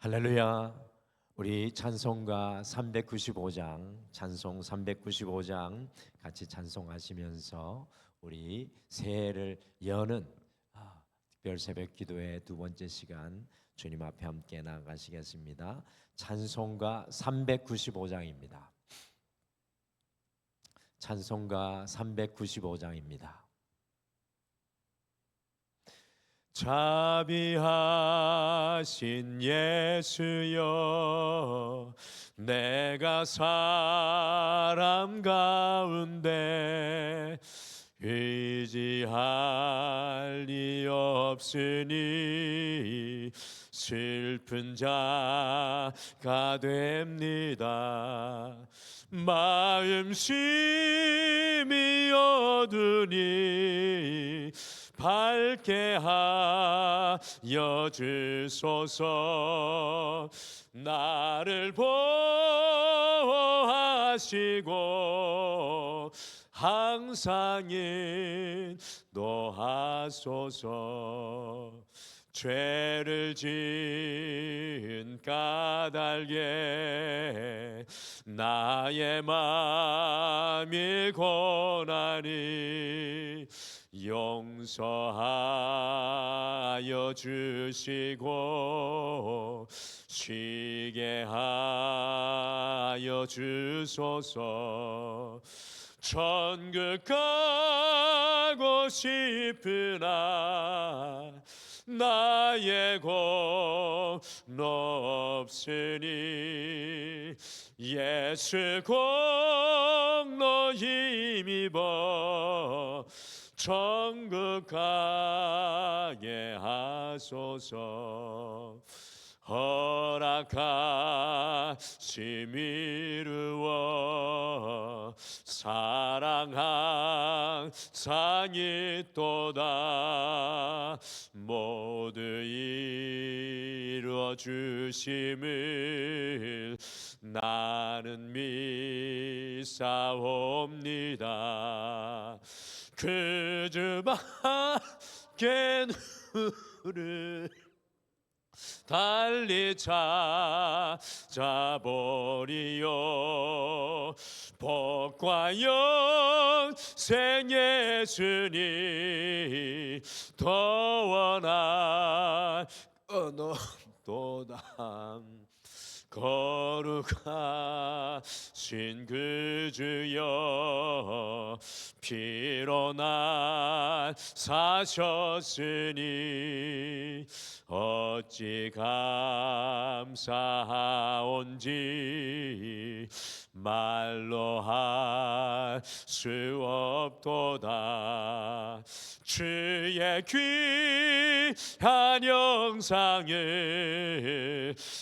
할렐루야. 우리 찬송가 395장, 찬송 395장 같이 찬송하시면서 우리 새해를 여는 특별 새벽 기도의 두 번째 시간 주님 앞에 함께 나아가시겠습니다. 찬송가 395장입니다. 찬송가 395장입니다. 자비하신 예수여, 내가 사람 가운데 의지할 리 없으니 슬픈 자가 됩니다. 마음 심히 어두니 밝게 하여 주소서. 나를 보호하시고 항상 인도하소서. 죄를 지은 까닭에 나의 마음이 고나니 용서하여 주시고 쉬게 하여 주소서. 천국 가고 싶으나 나의 공로 없으니 예수 공로 힘입어 천국 가게 하소서. 허락하심 이루어 사랑 항상 있도다. 모두 이루어 주심을 나는 믿사옵니다. 그 주밖에 누를 달리 찾아보리요. 복과 영생 예수님 더 원하도다. 거룩하신 그 주여, 피로 날 사셨으니 어찌 감사하온지 말로 할 수 없도다. 주의 귀한 영상을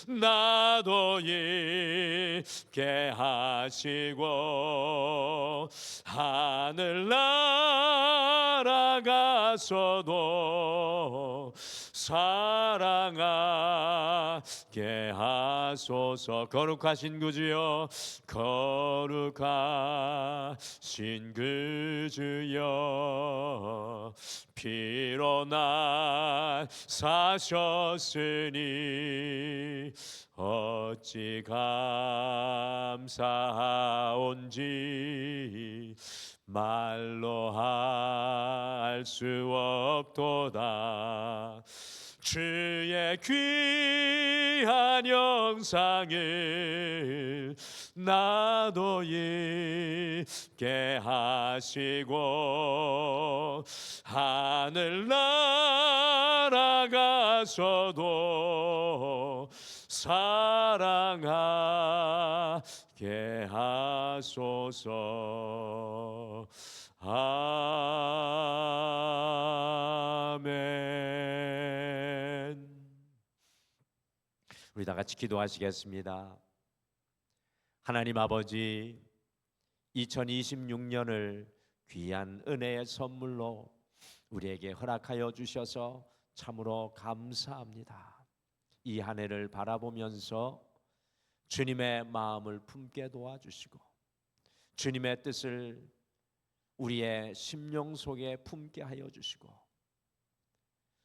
나도 있게 하시고 하늘 날아가서도 사랑하게 하소서. 거룩하신 그 주여, 거룩하신 그 주여, 피로 날 사셨으니 어찌 감사하온지 말로 할 수 없도다. 주의 귀한 영상을 나도 있게 하시고 하늘 날아가서도 사랑하게 하소서. 아멘. 우리 다 같이 기도하시겠습니다. 하나님 아버지, 2026년을 귀한 은혜의 선물로 우리에게 허락하여 주셔서 참으로 감사합니다. 이 한 해를 바라보면서 주님의 마음을 품게 도와주시고 주님의 뜻을 우리의 심령 속에 품게 하여 주시고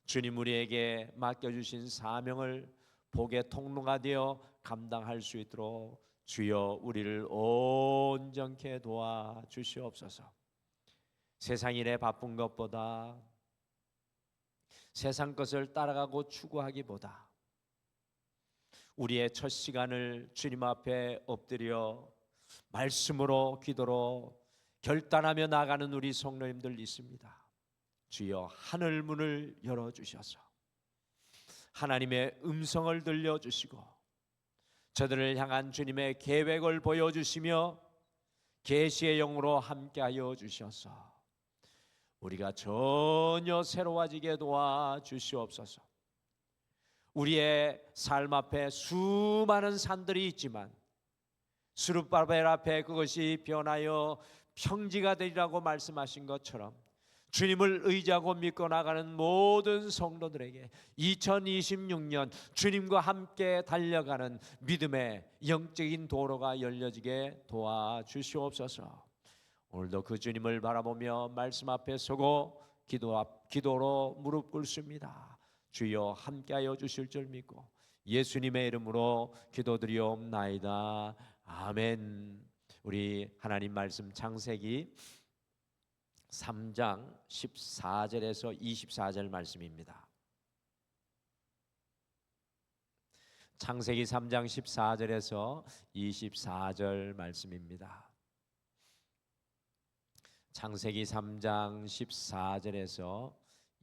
주님 우리에게 맡겨주신 사명을 복의 통로가 되어 감당할 수 있도록 주여 우리를 온전케 도와주시옵소서. 세상 일에 바쁜 것보다, 세상 것을 따라가고 추구하기보다 우리의 첫 시간을 주님 앞에 엎드려 말씀으로, 기도로 결단하며 나가는 우리 성도님들 있습니다. 주여 하늘 문을 열어주셔서 하나님의 음성을 들려주시고 저들을 향한 주님의 계획을 보여주시며 계시의 영으로 함께하여 주셔서 우리가 전혀 새로워지게 도와주시옵소서. 우리의 삶 앞에 수많은 산들이 있지만 스룹바벨 앞에 그것이 변하여 평지가 되리라고 말씀하신 것처럼 주님을 의지하고 믿고 나가는 모든 성도들에게 2026년 주님과 함께 달려가는 믿음의 영적인 도로가 열려지게 도와주시옵소서. 오늘도 그 주님을 바라보며 말씀 앞에 서고 기도로 무릎 꿇습니다. 주여 함께하여 주실 줄 믿고 예수님의 이름으로 기도드리옵나이다. 아멘. 우리 하나님 말씀 창세기 3장 14절에서 24절 말씀입니다. 창세기 3장 14절에서 24절 말씀입니다. 창세기 3장 14절에서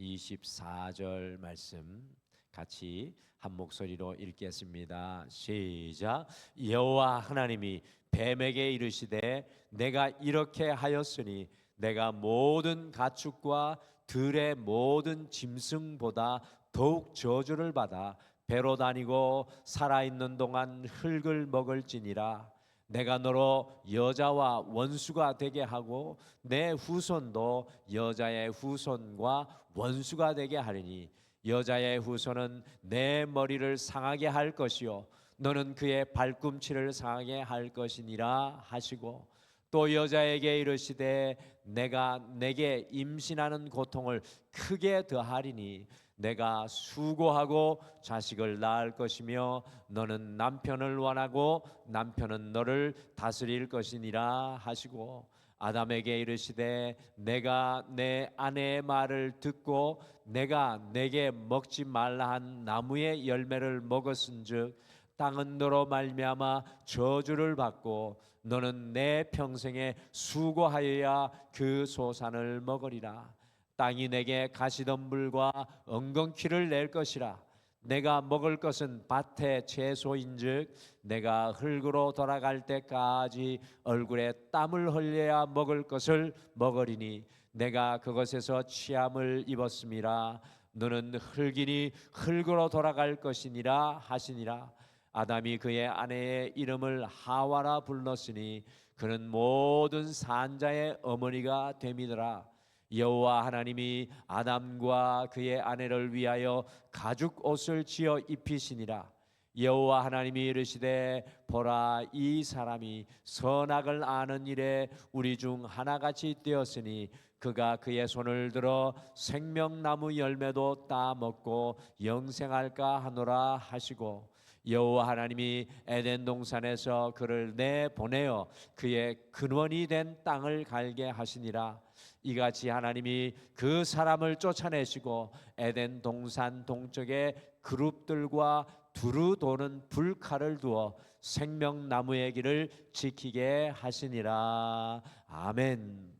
24절 말씀 같이 한 목소리로 읽겠습니다. 시작. 여호와 하나님이 뱀에게 이르시되 내가 이렇게 하였으니 내가 모든 가축과 들의 모든 짐승보다 더욱 저주를 받아 배로 다니고 살아있는 동안 흙을 먹을지니라. 내가 너로 여자와 원수가 되게 하고 내 후손도 여자의 후손과 원수가 되게 하리니 여자의 후손은 내 머리를 상하게 할 것이요 너는 그의 발꿈치를 상하게 할 것이니라 하시고 또 여자에게 이르시되 내가 내게 임신하는 고통을 크게 더하리니 내가 수고하고 자식을 낳을 것이며 너는 남편을 원하고 남편은 너를 다스릴 것이니라 하시고 아담에게 이르시되 내가 내 아내의 말을 듣고 내가 내게 먹지 말라 한 나무의 열매를 먹었은즉 땅은 너로 말미암아 저주를 받고 너는 내 평생에 수고하여야 그 소산을 먹으리라. 땅이 내게 가시덤불과 엉겅퀴를 낼 것이라. 내가 먹을 것은 밭의 채소인즉 내가 흙으로 돌아갈 때까지 얼굴에 땀을 흘려야 먹을 것을 먹으리니 내가 그것에서 취함을 입었음이라. 너는 흙이니 흙으로 돌아갈 것이니라 하시니라. 아담이 그의 아내의 이름을 하와라 불렀으니 그는 모든 산자의 어머니가 됨이더라. 여호와 하나님이 아담과 그의 아내를 위하여 가죽 옷을 지어 입히시니라. 여호와 하나님이 이르시되 보라 이 사람이 선악을 아는 일에 우리 중 하나같이 되었으니 그가 그의 손을 들어 생명나무 열매도 따먹고 영생할까 하노라 하시고 여호와 하나님이 에덴 동산에서 그를 내보내어 그의 근원이 된 땅을 갈게 하시니라. 이같이 하나님이 그 사람을 쫓아내시고 에덴 동산 동쪽에 그룹들과 두루 도는 불칼을 두어 생명나무의 길을 지키게 하시니라. 아멘.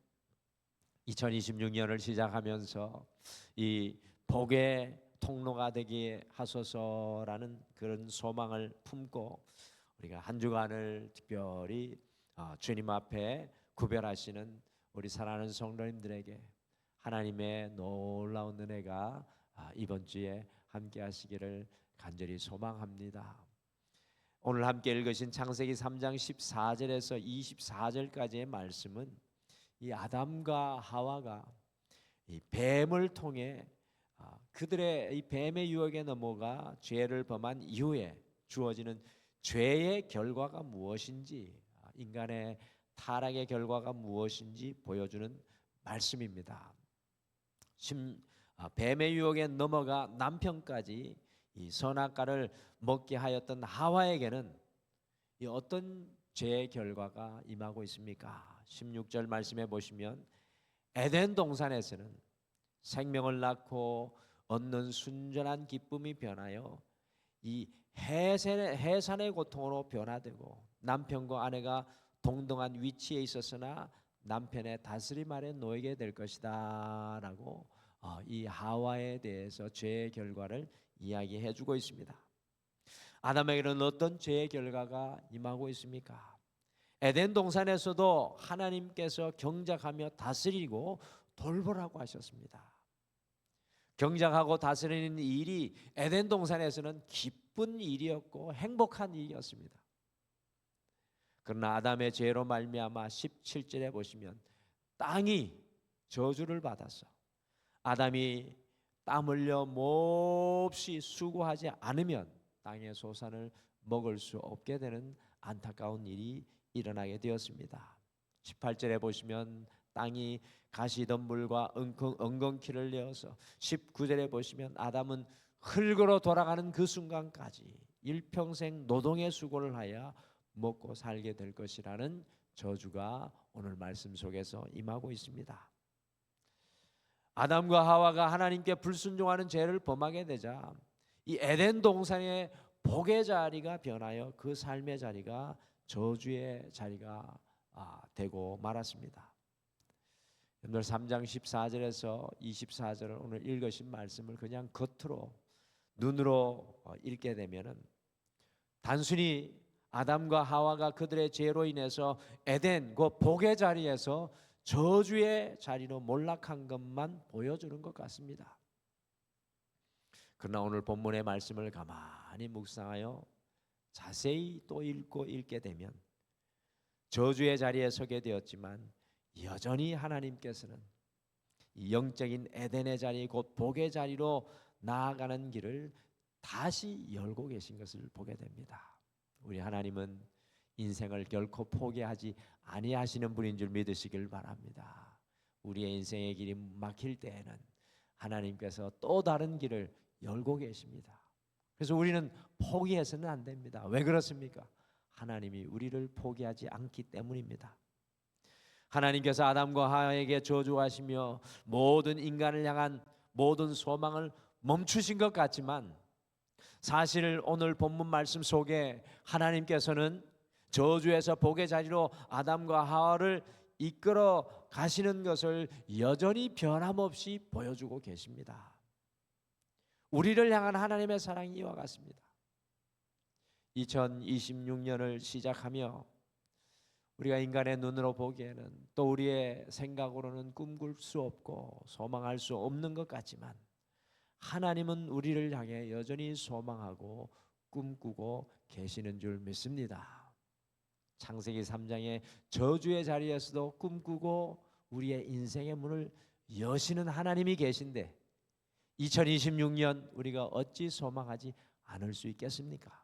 2026년을 시작하면서 이 복의 통로가 되게 하소서라는 그런 소망을 품고 우리가 한 주간을 특별히 주님 앞에 구별하시는 우리 사랑하는 성도님들에게 하나님의 놀라운 은혜가 이번 주에 함께 하시기를 간절히 소망합니다. 오늘 함께 읽으신 창세기 3장 14절에서 24절까지의 말씀은 이 아담과 하와가 이 뱀을 통해 그들의 이 뱀의 유혹에 넘어가 죄를 범한 이후에 주어지는 죄의 결과가 무엇인지, 인간의 타락의 결과가 무엇인지 보여주는 말씀입니다. 뱀의 유혹에 넘어가 남편까지 이 선악과를 먹게 하였던 하와에게는 이 어떤 죄의 결과가 임하고 있습니까? 16절 말씀해 보시면 에덴 동산에서는 생명을 낳고 얻는 순전한 기쁨이 변하여 이 해산의 고통으로 변화되고 남편과 아내가 동등한 위치에 있었으나 남편의 다스림 아래 놓이게 될 것이다 라고 이 하와에 대해서 죄의 결과를 이야기해 주고 있습니다. 아담에게는 어떤 죄의 결과가 임하고 있습니까? 에덴 동산에서도 하나님께서 경작하며 다스리고 돌보라고 하셨습니다. 경작하고 다스리는 일이 에덴 동산에서는 기쁜 일이었고 행복한 일이었습니다. 그러나 아담의 죄로 말미암아 17절에 보시면 땅이 저주를 받아서 아담이 땀 흘려 몹시 수고하지 않으면 땅의 소산을 먹을 수 없게 되는 안타까운 일이 일어나게 되었습니다. 18절에 보시면 땅이 가시덤불과 엉겅퀴를 내어서 19절에 보시면 아담은 흙으로 돌아가는 그 순간까지 일평생 노동의 수고를 하여 먹고 살게 될 것이라는 저주가 오늘 말씀 속에서 임하고 있습니다. 아담과 하와가 하나님께 불순종하는 죄를 범하게 되자 이 에덴 동산의 복의 자리가 변하여 그 삶의 자리가 저주의 자리가 되고 말았습니다. 여러분들 3장 14절에서 24절을 오늘 읽으신 말씀을 그냥 겉으로 눈으로 읽게 되면은 단순히 아담과 하와가 그들의 죄로 인해서 에덴 그 복의 자리에서 저주의 자리로 몰락한 것만 보여주는 것 같습니다. 그러나 오늘 본문의 말씀을 가만히 묵상하여 자세히 또 읽게 되면 저주의 자리에 서게 되었지만 여전히 하나님께서는 이 영적인 에덴의 자리 곧 복의 자리로 나아가는 길을 다시 열고 계신 것을 보게 됩니다. 우리 하나님은 인생을 결코 포기하지 아니하시는 분인 줄 믿으시길 바랍니다. 우리의 인생의 길이 막힐 때에는 하나님께서 또 다른 길을 열고 계십니다. 그래서 우리는 포기해서는 안 됩니다. 왜 그렇습니까? 하나님이 우리를 포기하지 않기 때문입니다. 하나님께서 아담과 하와에게 저주하시며 모든 인간을 향한 모든 소망을 멈추신 것 같지만 사실 오늘 본문 말씀 속에 하나님께서는 저주에서 복의 자리로 아담과 하와를 이끌어 가시는 것을 여전히 변함없이 보여주고 계십니다. 우리를 향한 하나님의 사랑이 이와 같습니다. 2026년을 시작하며 우리가 인간의 눈으로 보기에는 또 우리의 생각으로는 꿈꿀 수 없고 소망할 수 없는 것 같지만 하나님은 우리를 향해 여전히 소망하고 꿈꾸고 계시는 줄 믿습니다. 창세기 3장의 저주의 자리에서도 꿈꾸고 우리의 인생의 문을 여시는 하나님이 계신데 2026년 우리가 어찌 소망하지 않을 수 있겠습니까?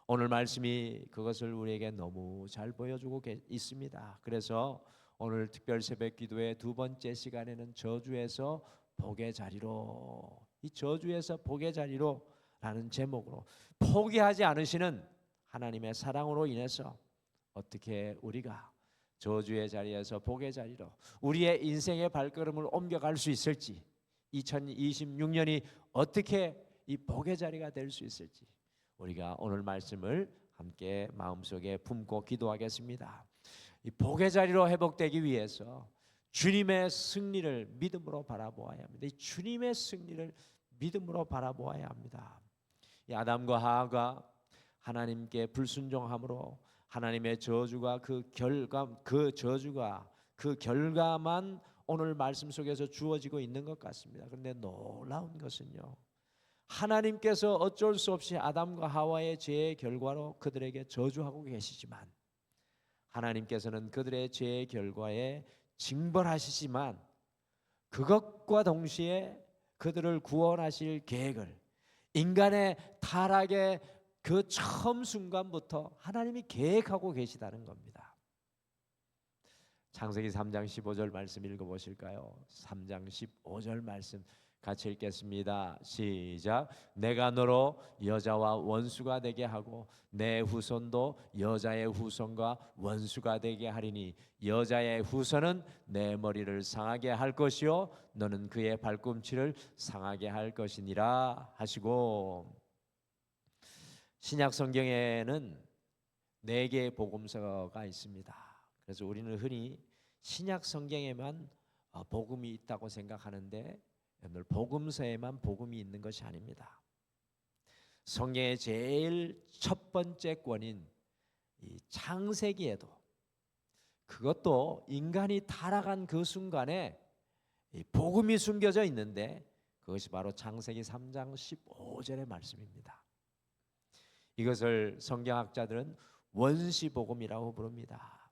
오늘 말씀이 그것을 우리에게 너무 잘 보여주고 있습니다. 그래서 오늘 특별 새벽 기도의 두 번째 시간에는 저주에서 복의 자리로, 이 저주에서 복의 자리로 라는 제목으로 포기하지 않으시는 하나님의 사랑으로 인해서 어떻게 우리가 저주의 자리에서 복의 자리로 우리의 인생의 발걸음을 옮겨갈 수 있을지, 2026년이 어떻게 이 복의 자리가 될 수 있을지 우리가 오늘 말씀을 함께 마음속에 품고 기도하겠습니다. 이 복의 자리로 회복되기 위해서 주님의 승리를 믿음으로 바라보아야 합니다. 이 주님의 승리를 믿음으로 바라보아야 합니다. 이 아담과 하와가 하나님께 불순종함으로 하나님의 저주가 그 결과만 오늘 말씀 속에서 주어지고 있는 것 같습니다. 그런데 놀라운 것은요, 하나님께서 어쩔 수 없이 아담과 하와의 죄의 결과로 그들에게 저주하고 계시지만 하나님께서는 그들의 죄의 결과에 징벌하시지만 그것과 동시에 그들을 구원하실 계획을 인간의 타락의 그 처음 순간부터 하나님이 계획하고 계시다는 겁니다. 창세기 3장 15절 말씀 읽어보실까요? 3장 15절 말씀 같이 읽겠습니다. 시작. 내가 너로 여자와 원수가 되게 하고 내 후손도 여자의 후손과 원수가 되게 하리니 여자의 후손은 내 머리를 상하게 할 것이요 너는 그의 발꿈치를 상하게 할 것이니라 하시고, 신약 성경에는 4개의 복음서가 있습니다. 그래서 우리는 흔히 신약 성경에만 복음이 있다고 생각하는데 오늘 복음서에만 복음이 있는 것이 아닙니다. 성경의 제일 첫 번째 권인 이 창세기에도, 그것도 인간이 타락한 그 순간에 이 복음이 숨겨져 있는데 그것이 바로 창세기 3장 15절의 말씀입니다. 이것을 성경학자들은 원시복음이라고 부릅니다.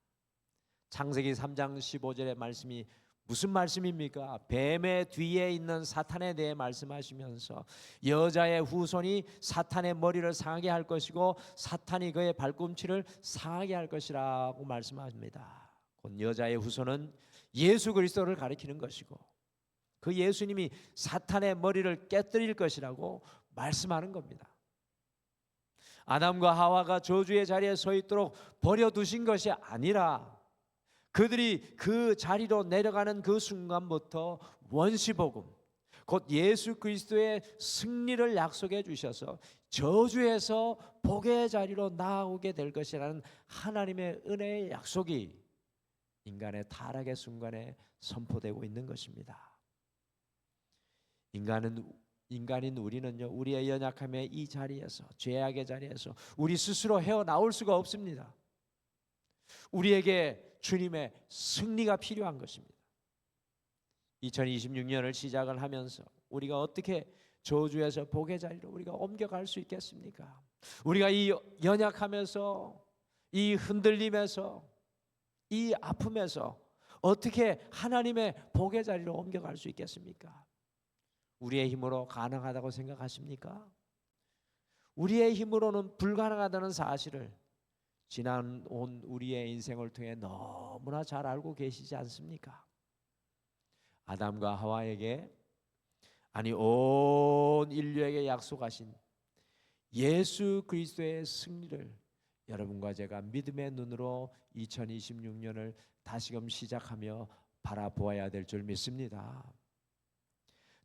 창세기 3장 15절의 말씀이 무슨 말씀입니까? 뱀의 뒤에 있는 사탄에 대해 말씀하시면서 여자의 후손이 사탄의 머리를 상하게 할 것이고 사탄이 그의 발꿈치를 상하게 할 것이라고 말씀합니다. 곧 여자의 후손은 예수 그리스도를 가리키는 것이고 그 예수님이 사탄의 머리를 깨뜨릴 것이라고 말씀하는 겁니다. 아담과 하와가 저주의 자리에 서 있도록 버려두신 것이 아니라 그들이 그 자리로 내려가는 그 순간부터 원시복음, 곧 예수 그리스도의 승리를 약속해 주셔서 저주에서 복의 자리로 나아오게 될 것이라는 하나님의 은혜의 약속이 인간의 타락의 순간에 선포되고 있는 것입니다. 인간인 우리는요, 우리의 연약함의 이 자리에서, 죄악의 자리에서 우리 스스로 헤어나올 수가 없습니다. 우리에게 주님의 승리가 필요한 것입니다. 2026년을 시작을 하면서 우리가 어떻게 저주에서 복의 자리로 우리가 옮겨갈 수 있겠습니까? 우리가 이 연약함에서, 이 흔들림에서, 이 아픔에서 어떻게 하나님의 복의 자리로 옮겨갈 수 있겠습니까? 우리의 힘으로 가능하다고 생각하십니까? 우리의 힘으로는 불가능하다는 사실을 지나온 우리의 인생을 통해 너무나 잘 알고 계시지 않습니까? 아담과 하와에게, 아니 온 인류에게 약속하신 예수 그리스도의 승리를 여러분과 제가 믿음의 눈으로 2026년을 다시금 시작하며 바라보아야 될 줄 믿습니다.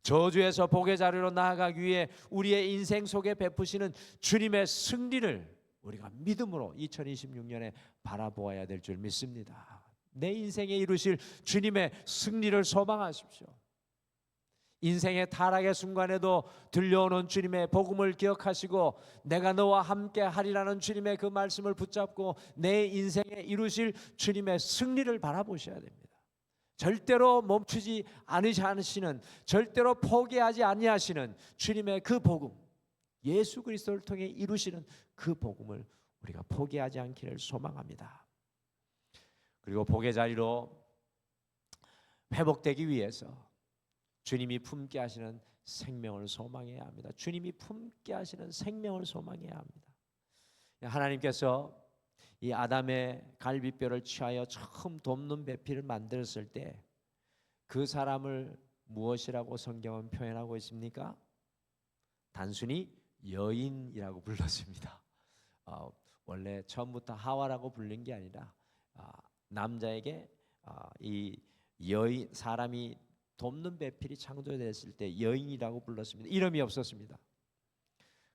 저주에서 복의 자리로 나아가기 위해 우리의 인생 속에 베푸시는 주님의 승리를 우리가 믿음으로 2026년에 바라보아야 될 줄 믿습니다. 내 인생에 이루실 주님의 승리를 소망하십시오. 인생의 타락의 순간에도 들려오는 주님의 복음을 기억하시고 내가 너와 함께 하리라는 주님의 그 말씀을 붙잡고 내 인생에 이루실 주님의 승리를 바라보셔야 됩니다. 절대로 멈추지 않으시는, 절대로 포기하지 아니하시는 주님의 그 복음, 예수 그리스도를 통해 이루시는 그 복음을 우리가 포기하지 않기를 소망합니다. 그리고 복의 자리로 회복되기 위해서 주님이 품게 하시는 생명을 소망해야 합니다. 주님이 품게 하시는 생명을 소망해야 합니다. 하나님께서 이 아담의 갈비뼈를 취하여 처음 돕는 배필을 만들었을 때 그 사람을 무엇이라고 성경은 표현하고 있습니까? 단순히 여인이라고 불렀습니다. 원래 처음부터 하와라고 부른 게 아니라 남자에게 이 여인, 사람이 돕는 배필이 창조됐을 때 여인이라고 불렀습니다. 이름이 없었습니다.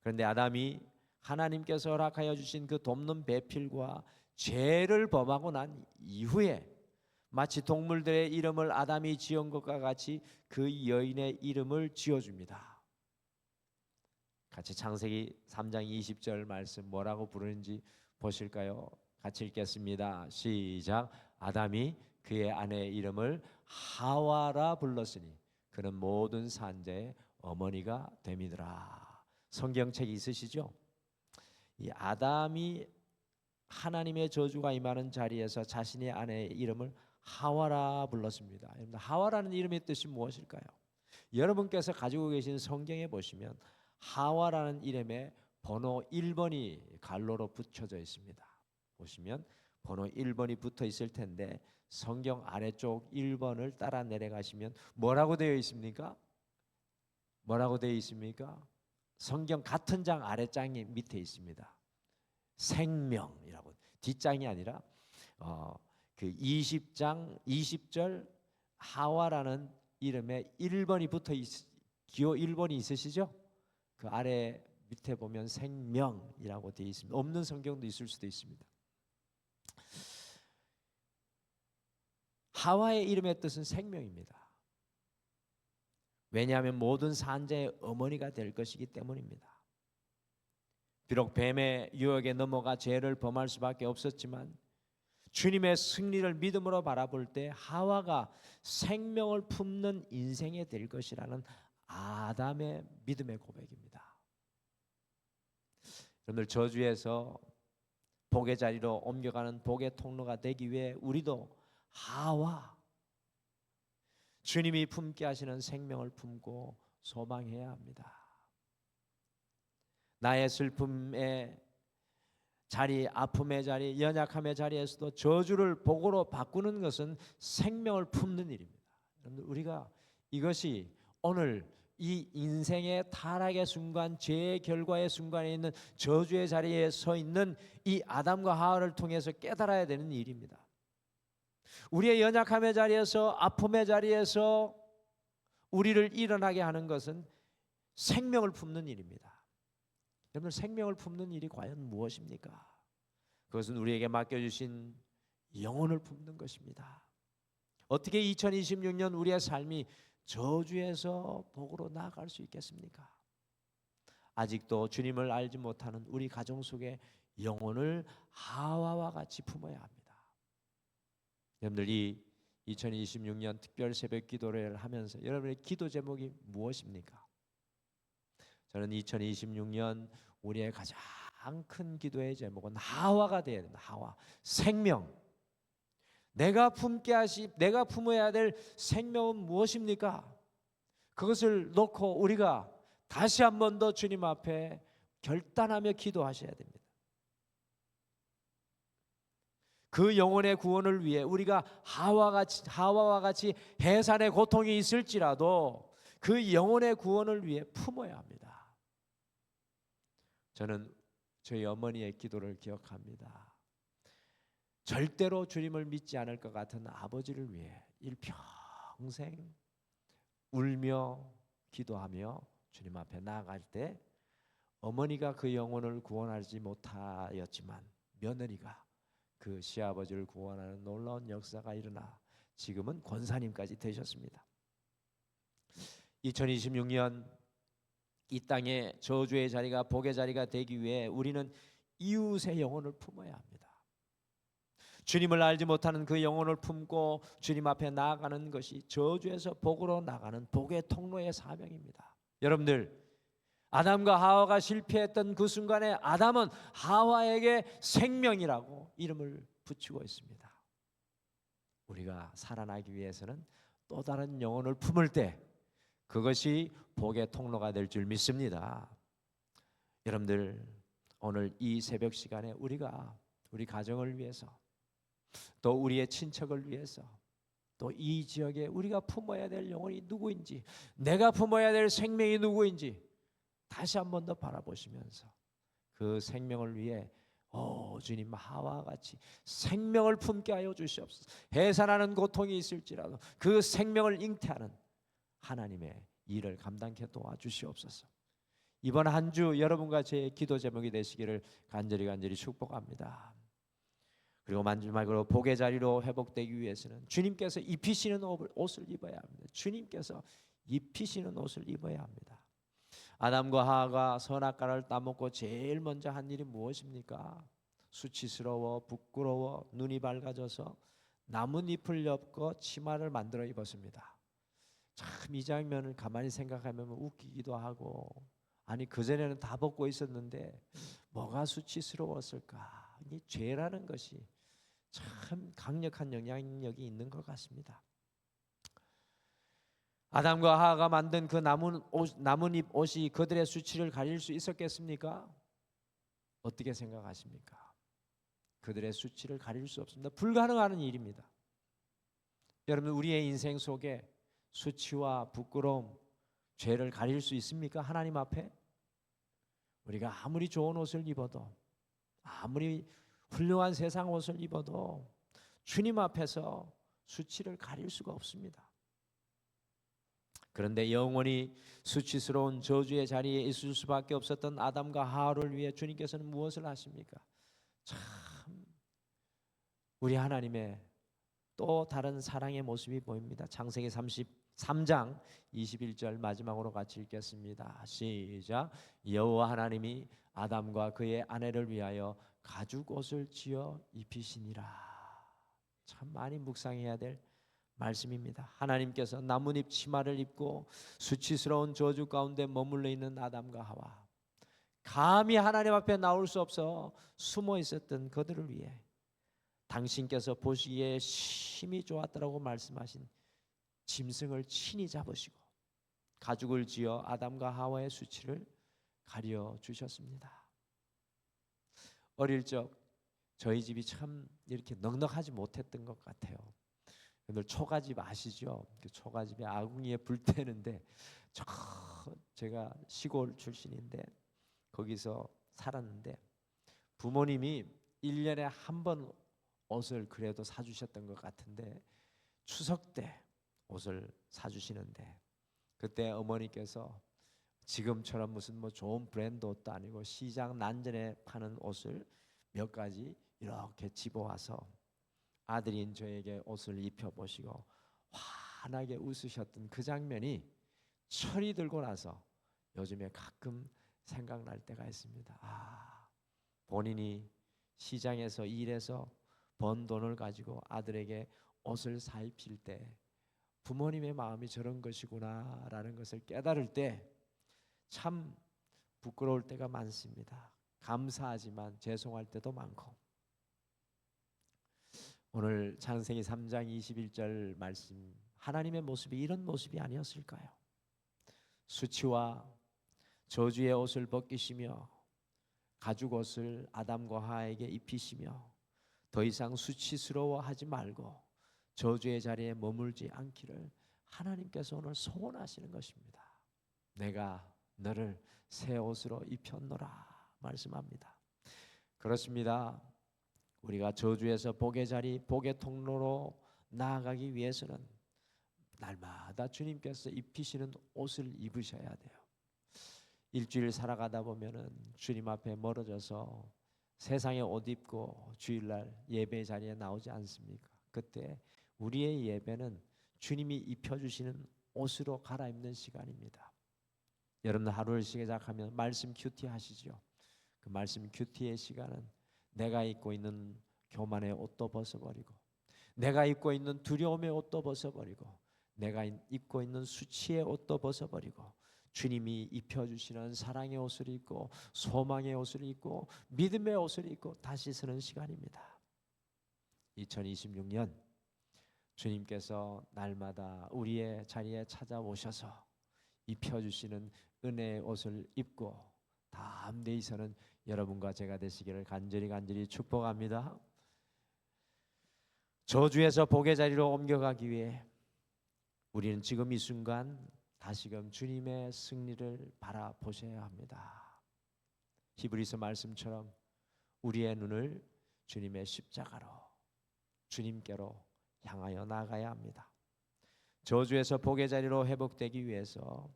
그런데 아담이 하나님께서 허락하여 주신 그 돕는 배필과 죄를 범하고 난 이후에 마치 동물들의 이름을 아담이 지은 것과 같이 그 여인의 이름을 지어줍니다. 같이 창세기 3장 20절 말씀 뭐라고 부르는지 보실까요? 같이 읽겠습니다. 시작. 아담이 그의 아내의 이름을 하와라 불렀으니 그는 모든 산자의 어머니가 됨이더라. 성경책이 있으시죠? 이 아담이 하나님의 저주가 임하는 자리에서 자신의 아내의 이름을 하와라 불렀습니다. 하와라는 이름의 뜻이 무엇일까요? 여러분께서 가지고 계신 성경에 보시면 하와라는 이름에 번호 1번이 갈로로 붙여져 있습니다. 보시면 번호 1번이 붙어 있을 텐데 성경 아래쪽 1번을 따라 내려가시면 뭐라고 되어 있습니까? 뭐라고 되어 있습니까? 성경 같은 장 아래장이 밑에 있습니다. 생명이라고. 뒷장이 아니라 그 20장 20절 하와라는 이름에 1번이 붙어 기호 1번이 있으시죠? 그 아래 밑에 보면 생명이라고 되어 있습니다. 없는 성경도 있을 수도 있습니다. 하와의 이름의 뜻은 생명입니다. 왜냐하면 모든 산자의 어머니가 될 것이기 때문입니다. 비록 뱀의 유혹에 넘어가 죄를 범할 수밖에 없었지만 주님의 승리를 믿음으로 바라볼 때 하와가 생명을 품는 인생이 될 것이라는 아담의 믿음의 고백입니다. 여러분들, 저주에서 복의 자리로 옮겨가는 복의 통로가 되기 위해 우리도 하와, 주님이 품게 하시는 생명을 품고 소망해야 합니다. 나의 슬픔의 자리, 아픔의 자리, 연약함의 자리에서도 저주를 복으로 바꾸는 것은 생명을 품는 일입니다. 여러분들, 우리가 이것이 오늘 이 인생의 타락의 순간, 죄의 결과의 순간에 있는 저주의 자리에 서 있는 이 아담과 하와를 통해서 깨달아야 되는 일입니다. 우리의 연약함의 자리에서, 아픔의 자리에서 우리를 일어나게 하는 것은 생명을 품는 일입니다. 여러분, 생명을 품는 일이 과연 무엇입니까? 그것은 우리에게 맡겨주신 영혼을 품는 것입니다. 어떻게 2026년 우리의 삶이 저주에서 복으로 나아갈 수 있겠습니까? 아직도 주님을 알지 못하는 우리 가정 속에 영혼을 하와와 같이 품어야 합니다. 여러분들, 이 2026년 특별 새벽 기도를 하면서 여러분의 기도 제목이 무엇입니까? 저는 2026년 우리의 가장 큰 기도의 제목은 하와가 되어야 된다. 하와, 생명. 내가 품어야 될 생명은 무엇입니까? 그것을 놓고 우리가 다시 한 번 더 주님 앞에 결단하며 기도하셔야 됩니다. 그 영혼의 구원을 위해 우리가 하와와 같이 해산의 고통이 있을지라도 그 영혼의 구원을 위해 품어야 합니다. 저는 저희 어머니의 기도를 기억합니다. 절대로 주님을 믿지 않을 것 같은 아버지를 위해 일평생 울며 기도하며 주님 앞에 나아갈 때 어머니가 그 영혼을 구원하지 못하였지만 며느리가 그 시아버지를 구원하는 놀라운 역사가 일어나 지금은 권사님까지 되셨습니다. 2026년 이 땅의 저주의 자리가 복의 자리가 되기 위해 우리는 이웃의 영혼을 품어야 합니다. 주님을 알지 못하는 그 영혼을 품고 주님 앞에 나아가는 것이 저주에서 복으로 나가는 복의 통로의 사명입니다. 여러분들, 아담과 하와가 실패했던 그 순간에 아담은 하와에게 생명이라고 이름을 붙이고 있습니다. 우리가 살아나기 위해서는 또 다른 영혼을 품을 때 그것이 복의 통로가 될 줄 믿습니다. 여러분들, 오늘 이 새벽 시간에 우리가 우리 가정을 위해서, 또 우리의 친척을 위해서, 또 이 지역에 우리가 품어야 될 영혼이 누구인지, 내가 품어야 될 생명이 누구인지 다시 한 번 더 바라보시면서 그 생명을 위해 주님, 하와와 같이 생명을 품게 하여 주시옵소서. 해산하는 고통이 있을지라도 그 생명을 잉태하는 하나님의 일을 감당케 도와주시옵소서. 이번 한 주 여러분과 제 기도 제목이 되시기를 간절히 축복합니다. 그리고 마지막으로 복의 자리로 회복되기 위해서는 주님께서 입히시는 옷을 입어야 합니다. 주님께서 입히시는 옷을 입어야 합니다. 아담과 하와가 선악과를 따먹고 제일 먼저 한 일이 무엇입니까? 수치스러워 부끄러워 눈이 밝아져서 나뭇잎을 엮어 치마를 만들어 입었습니다. 참 이 장면을 가만히 생각하면 웃기기도 하고, 아니 그전에는 다 벗고 있었는데 뭐가 수치스러웠을까? 이 죄라는 것이 참 강력한 영향력이 있는 것 같습니다. 아담과 하와가 만든 그 나뭇잎 옷이 그들의 수치를 가릴 수 있었겠습니까? 어떻게 생각하십니까? 그들의 수치를 가릴 수 없습니다. 불가능한 일입니다. 여러분, 우리의 인생 속에 수치와 부끄러움, 죄를 가릴 수 있습니까? 하나님 앞에? 우리가 아무리 좋은 옷을 입어도, 아무리 훌륭한 세상 옷을 입어도 주님 앞에서 수치를 가릴 수가 없습니다. 그런데 영원히 수치스러운 저주의 자리에 있을 수밖에 없었던 아담과 하와를 위해 주님께서는 무엇을 하십니까? 참 우리 하나님의 또 다른 사랑의 모습이 보입니다. 창세기 33장 21절 마지막으로 같이 읽겠습니다. 시작. 여호와 하나님이 아담과 그의 아내를 위하여 가죽 옷을 지어 입히시니라. 참 많이 묵상해야 될 말씀입니다. 하나님께서 나뭇잎 치마를 입고 수치스러운 저주 가운데 머물러 있는 아담과 하와, 감히 하나님 앞에 나올 수 없어 숨어 있었던 그들을 위해 당신께서 보시기에 심히 좋았다라고 말씀하신 짐승을 친히 잡으시고 가죽을 지어 아담과 하와의 수치를 가려 주셨습니다. 어릴 적 저희 집이 참 이렇게 넉넉하지 못했던 것 같아요. 여러분들 초가집 아시죠? 그 초가집에 아궁이에 불 때는데 제가 시골 출신인데 거기서 살았는데 부모님이 1년에 한 번 옷을 그래도 사주셨던 것 같은데 추석 때 옷을 사주시는데 그때 어머니께서 지금처럼 무슨 뭐 좋은 브랜드 옷도 아니고 시장 난전에 파는 옷을 몇 가지 이렇게 집어와서 아들인 저에게 옷을 입혀보시고 환하게 웃으셨던 그 장면이 철이 들고 나서 요즘에 가끔 생각날 때가 있습니다. 본인이 시장에서 일해서 번 돈을 가지고 아들에게 옷을 사입힐 때 부모님의 마음이 저런 것이구나라는 것을 깨달을 때 참 부끄러울 때가 많습니다. 감사하지만 죄송할 때도 많고, 오늘 창세기 3장 21절 말씀, 하나님의 모습이 이런 모습이 아니었을까요? 수치와 저주의 옷을 벗기시며 가죽 옷을 아담과 하와에게 입히시며 더 이상 수치스러워하지 말고 저주의 자리에 머물지 않기를 하나님께서 오늘 소원하시는 것입니다. 내가 너를 새 옷으로 입혔노라 말씀합니다. 그렇습니다. 우리가 저주에서 복의 자리, 복의 통로로 나아가기 위해서는 날마다 주님께서 입히시는 옷을 입으셔야 돼요. 일주일 살아가다 보면은 주님 앞에 멀어져서 세상에 옷 입고 주일날 예배 자리에 나오지 않습니까? 그때 우리의 예배는 주님이 입혀주시는 옷으로 갈아입는 시간입니다. 여러분 하루를 시작하면 말씀 큐티 하시죠? 그 말씀 큐티의 시간은 내가 입고 있는 교만의 옷도 벗어버리고, 내가 입고 있는 두려움의 옷도 벗어버리고, 내가 입고 있는 수치의 옷도 벗어버리고 주님이 입혀주시는 사랑의 옷을 입고 소망의 옷을 입고 믿음의 옷을 입고 다시 서는 시간입니다. 2026년 주님께서 날마다 우리의 자리에 찾아오셔서 입혀주시는 은혜의 옷을 입고 다음 데이서는 여러분과 제가 되시기를 간절히 축복합니다. 저주에서 복의 자리로 옮겨가기 위해 우리는 지금 이 순간 다시금 주님의 승리를 바라보셔야 합니다. 히브리서 말씀처럼 우리의 눈을 주님의 십자가로, 주님께로 향하여 나가야 합니다. 저주에서 복의 자리로 회복되기 위해서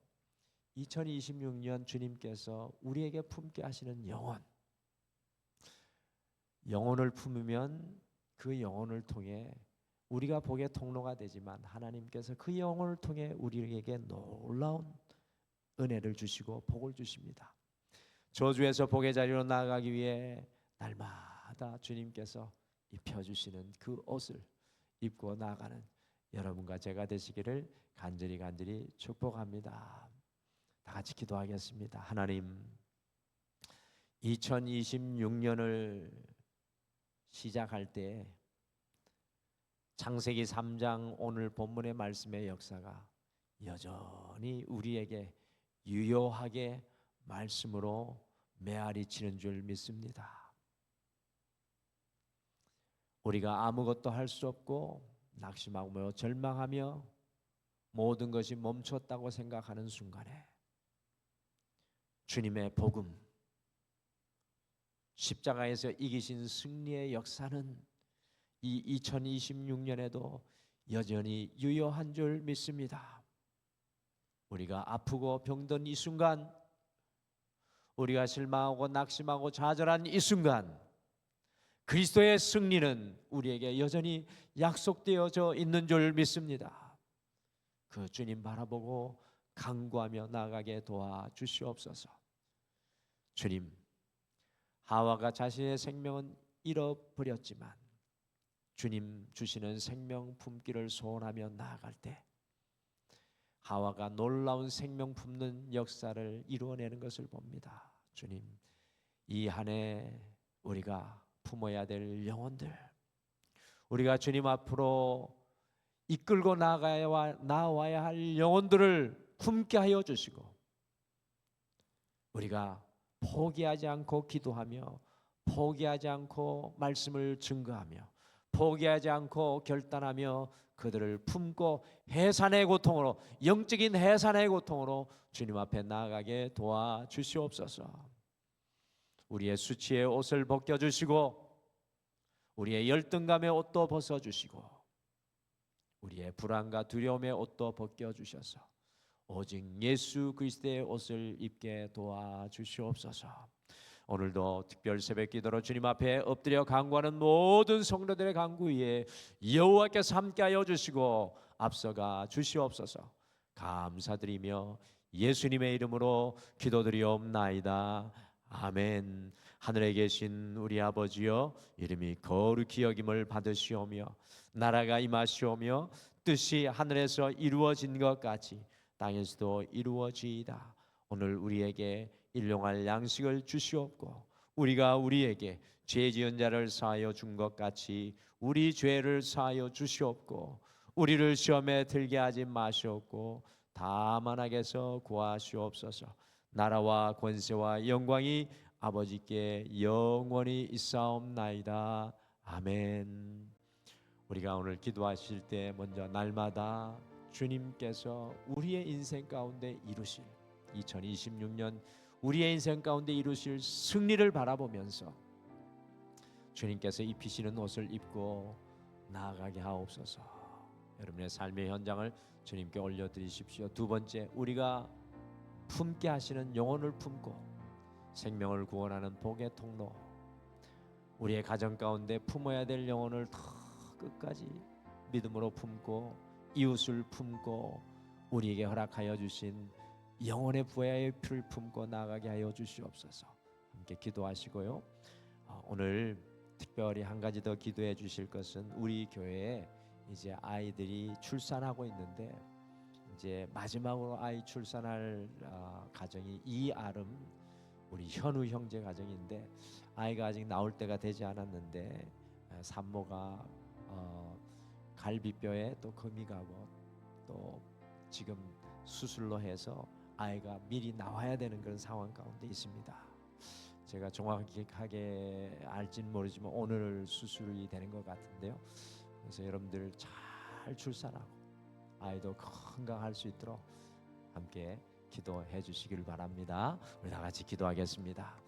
2026년 주님께서 우리에게 품게 하시는 영혼을 품으면 그 영혼을 통해 우리가 복의 통로가 되지만 하나님께서 그 영혼을 통해 우리에게 놀라운 은혜를 주시고 복을 주십니다. 저주에서 복의 자리로 나아가기 위해 날마다 주님께서 입혀주시는 그 옷을 입고 나아가는 여러분과 제가 되시기를 간절히 축복합니다. 다 같이 기도하겠습니다. 하나님, 2026년을 시작할 때 창세기 3장 오늘 본문의 말씀의 역사가 여전히 우리에게 유효하게 말씀으로 메아리치는 줄 믿습니다. 우리가 아무것도 할 수 없고 낙심하며 절망하며 모든 것이 멈췄다고 생각하는 순간에 주님의 복음, 십자가에서 이기신 승리의 역사는 이 2026년에도 여전히 유효한 줄 믿습니다. 우리가 아프고 병든 이 순간, 우리가 실망하고 낙심하고 좌절한 이 순간, 그리스도의 승리는 우리에게 여전히 약속되어져 있는 줄 믿습니다. 그 주님 바라보고 간구하며 나아가게 도와주시옵소서. 주님, 하와가 자신의 생명은 잃어버렸지만 주님 주시는 생명 품기를 소원하며 나아갈 때 하와가 놀라운 생명 품는 역사를 이루어내는 것을 봅니다. 주님, 이 한 해 우리가 품어야 될 영혼들, 우리가 주님 앞으로 이끌고 나와야 할 영혼들을 품게 하여 주시고, 우리가 포기하지 않고 기도하며, 포기하지 않고 말씀을 증거하며, 포기하지 않고 결단하며 그들을 품고 해산의 고통으로, 영적인 해산의 고통으로 주님 앞에 나아가게 도와주시옵소서. 우리의 수치의 옷을 벗겨주시고, 우리의 열등감의 옷도 벗어주시고, 우리의 불안과 두려움의 옷도 벗겨주셔서 오직 예수 그리스도의 옷을 입게 도와주시옵소서. 오늘도 특별 새벽 기도로 주님 앞에 엎드려 간구하는 모든 성도들의 간구 위에 여호와께서 함께하여 주시고 앞서가 주시옵소서. 감사드리며 예수님의 이름으로 기도드리옵나이다. 아멘. 하늘에 계신 우리 아버지여, 이름이 거룩히 여김을 받으시오며 나라가 임하시오며 뜻이 하늘에서 이루어진 것 같이 땅에서도 이루어지이다. 오늘 우리에게 일용할 양식을 주시옵고, 우리가 우리에게 죄 지은 자를 사하여 준 것 같이 우리 죄를 사하여 주시옵고, 우리를 시험에 들게 하지 마시옵고 다만 악에서 구하시옵소서. 나라와 권세와 영광이 아버지께 영원히 있사옵나이다. 아멘. 우리가 오늘 기도하실 때 먼저 날마다 주님께서 우리의 인생 가운데 이루실 2026년 우리의 인생 가운데 이루실 승리를 바라보면서 주님께서 입히시는 옷을 입고 나아가게 하옵소서. 여러분의 삶의 현장을 주님께 올려드리십시오. 두 번째, 우리가 품게 하시는 영혼을 품고 생명을 구원하는 복의 통로, 우리의 가정 가운데 품어야 될 영혼을 더 끝까지 믿음으로 품고 이웃을 품고 우리에게 허락하여 주신 영혼의 부활의 피를 품고 나아가게 하여 주시옵소서. 함께 기도하시고요. 오늘 특별히 한 가지 더 기도해 주실 것은 우리 교회에 이제 아이들이 출산하고 있는데 이제 마지막으로 아이 출산할 가정이 이아름, 우리 현우 형제 가정인데 아이가 아직 나올 때가 되지 않았는데 산모가 갈비뼈에 또 금이 가고 또 지금 수술로 해서 아이가 미리 나와야 되는 그런 상황 가운데 있습니다. 제가 정확하게 알지는 모르지만 오늘 수술이 되는 것 같은데요. 그래서 여러분들 잘 출산하고 아이도 건강할 수 있도록 함께 기도해 주시길 바랍니다. 우리 다 같이 기도하겠습니다.